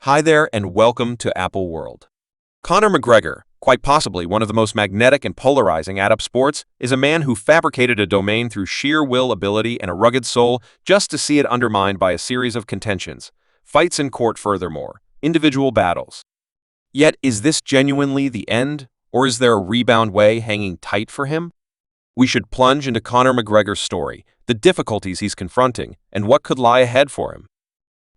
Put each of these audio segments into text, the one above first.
Hi there and welcome to Apple World. Conor McGregor, quite possibly one of the most magnetic and polarizing out sports, is a man who fabricated a domain through sheer will, ability, and a rugged soul just to see it undermined by a series of contentions, fights in court furthermore, individual battles. Yet is this genuinely the end, or is there a rebound way hanging tight for him? We should plunge into Conor McGregor's story, the difficulties he's confronting, and what could lie ahead for him.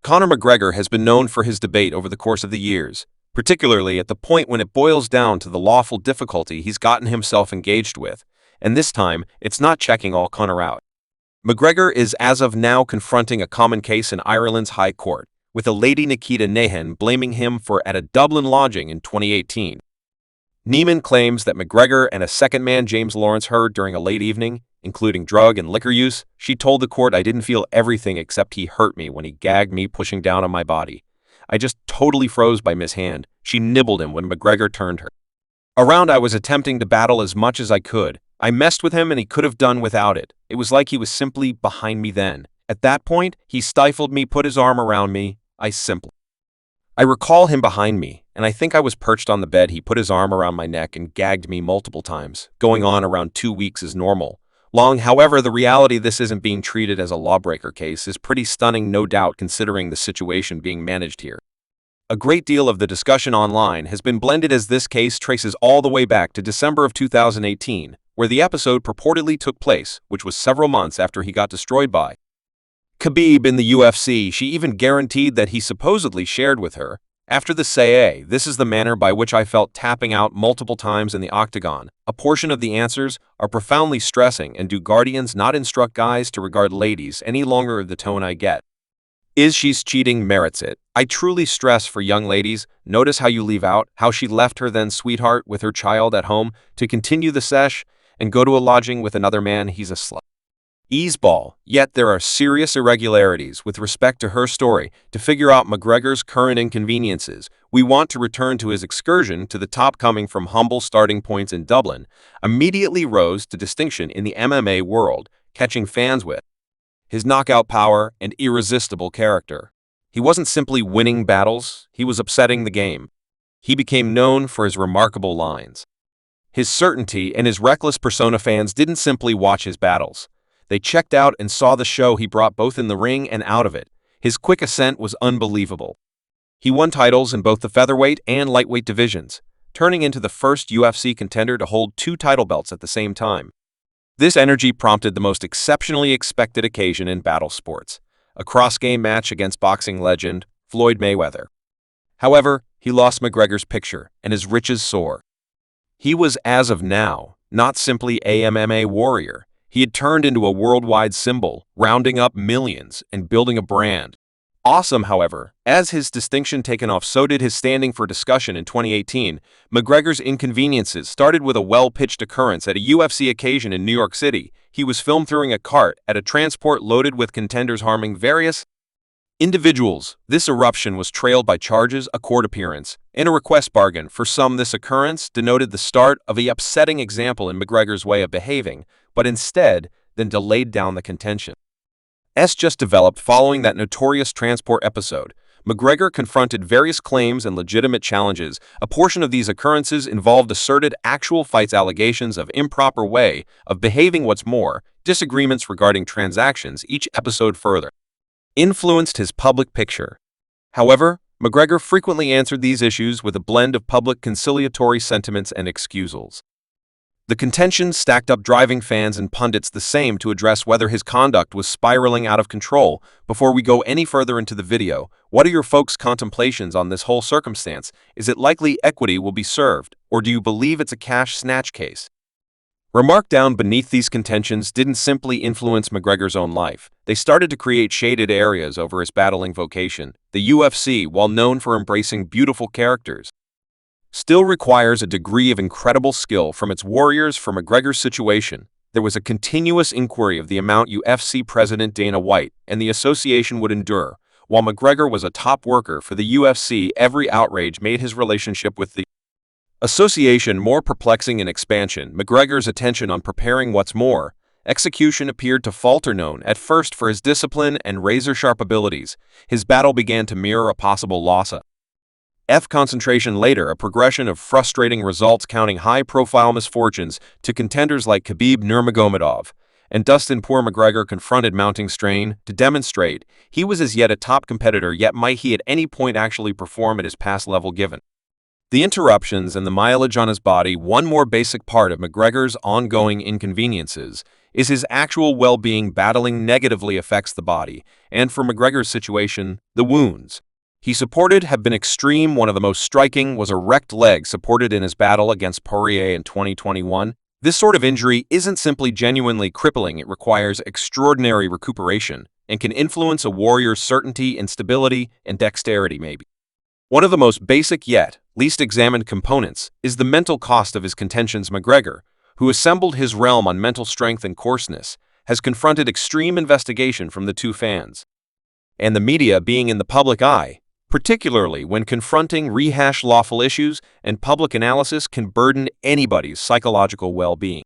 Conor McGregor has been known for his debate over the course of the years, particularly at the point when it boils down to the lawful difficulty he's gotten himself engaged with, and this time, it's not checking all Conor out. McGregor is as of now confronting a common case in Ireland's High Court, with a Lady Nikita Nahan blaming him for at a Dublin lodging in 2018. Neiman claims that McGregor and a second man James Lawrence heard during a late evening, including drug and liquor use. She told the court, "I didn't feel everything except he hurt me when he gagged me pushing down on my body. I just totally froze by Miss Hand. She nibbled him when McGregor turned her around. I was attempting to battle as much as I could. I messed with him and he could have done without it. It was like he was simply behind me then. At that point, he stifled me, put his arm around me. I recall him behind me, and I think I was perched on the bed. He put his arm around my neck and gagged me multiple times. Going on around 2 weeks is normal. Long, however, the reality this isn't being treated as a lawbreaker case is pretty stunning, no doubt, considering the situation being managed here. A great deal of the discussion online has been blended as this case traces all the way back to December of 2018, where the episode purportedly took place, which was several months after he got destroyed by Khabib in the UFC. She even guaranteed that he supposedly shared with her. After the say, "This is the manner by which I felt tapping out multiple times in the octagon." A portion of the answers are profoundly stressing, and do guardians not instruct guys to regard ladies any longer? The tone I get is she's cheating merits it. I truly stress for young ladies, notice how you leave out how she left her then sweetheart with her child at home to continue the sesh and go to a lodging with another man. He's a slut. Easeball. Yet there are serious irregularities with respect to her story. To figure out McGregor's current inconveniences, we want to return to his excursion to the top. Coming from humble starting points in Dublin, immediately rose to distinction in the MMA world, catching fans with his knockout power and irresistible character. He wasn't simply winning battles, he was upsetting the game. He became known for his remarkable lines, his certainty, and his reckless persona. Fans didn't simply watch his battles. They checked out and saw the show he brought both in the ring and out of it. His quick ascent was unbelievable. He won titles in both the featherweight and lightweight divisions, turning into the first UFC contender to hold 2 title belts at the same time. This energy prompted the most exceptionally expected occasion in battle sports, a cross-game match against boxing legend Floyd Mayweather. However, he lost McGregor's picture, and his riches soar. He was, as of now, not simply a MMA warrior. He had turned into a worldwide symbol, rounding up millions and building a brand. Awesome, however, as his distinction taken off, so did his standing for discussion in 2018. McGregor's inconveniences started with a well-pitched occurrence at a UFC occasion in New York City. He was filmed throwing a cart at a transport loaded with contenders, harming various individuals. This eruption was trailed by charges, a court appearance, and a request bargain. For some, this occurrence denoted the start of an upsetting example in McGregor's way of behaving, but instead, then delayed down the contention. Just developed following that notorious transport episode. McGregor confronted various claims and legitimate challenges. A portion of these occurrences involved asserted actual fights, allegations of improper way of behaving. What's more, disagreements regarding transactions. Each episode further influenced his public picture. However, McGregor frequently answered these issues with a blend of public conciliatory sentiments and excusals. The contentions stacked up, driving fans and pundits the same to address whether his conduct was spiraling out of control. Before we go any further into the video, what are your folks' contemplations on this whole circumstance? Is it likely equity will be served, or do you believe it's a cash snatch case? Remark down beneath. These contentions didn't simply influence McGregor's own life. They started to create shaded areas over his battling vocation. The UFC, while known for embracing beautiful characters, still requires a degree of incredible skill from its warriors. For McGregor's situation, there was a continuous inquiry of the amount UFC President Dana White and the association would endure. While McGregor was a top worker for the UFC, every outrage made his relationship with the association more perplexing. In expansion, McGregor's attention on preparing, what's more, execution appeared to falter. Known at first for his discipline and razor-sharp abilities, his battle began to mirror a possible loss of Concentration later, a progression of frustrating results counting high-profile misfortunes to contenders like Khabib Nurmagomedov and Dustin "Poor" McGregor confronted mounting strain to demonstrate he was as yet a top competitor, yet might he at any point actually perform at his past level given the interruptions and the mileage on his body. One more basic part of McGregor's ongoing inconveniences is his actual well-being. Battling negatively affects the body, and for McGregor's situation, the wounds he supported have been extreme. One of the most striking was a wrecked leg supported in his battle against Poirier in 2021. This sort of injury isn't simply genuinely crippling, it requires extraordinary recuperation and can influence a warrior's certainty, instability, and dexterity maybe. One of the most basic yet least examined components is the mental cost of his contentions. McGregor, who assembled his realm on mental strength and coarseness, has confronted extreme investigation from the two fans and the media. Being in the public eye, particularly when confronting rehash lawful issues and public analysis, can burden anybody's psychological well-being.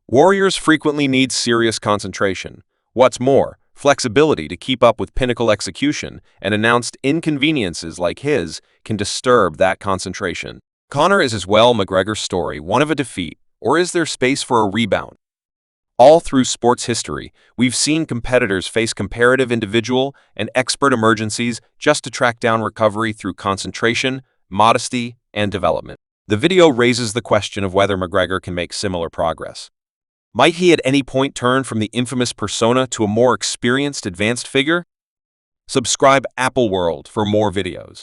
Warriors frequently need serious concentration. What's more, flexibility to keep up with pinnacle execution, and announced inconveniences like his can disturb that concentration. Conor is as well McGregor's story one of a defeat, or is there space for a rebound? All through sports history, we've seen competitors face comparative individual and expert emergencies just to track down recovery through concentration, modesty, and development. The video raises the question of whether McGregor can make similar progress. Might he at any point turn from the infamous persona to a more experienced, advanced figure? Subscribe Apple World for more videos.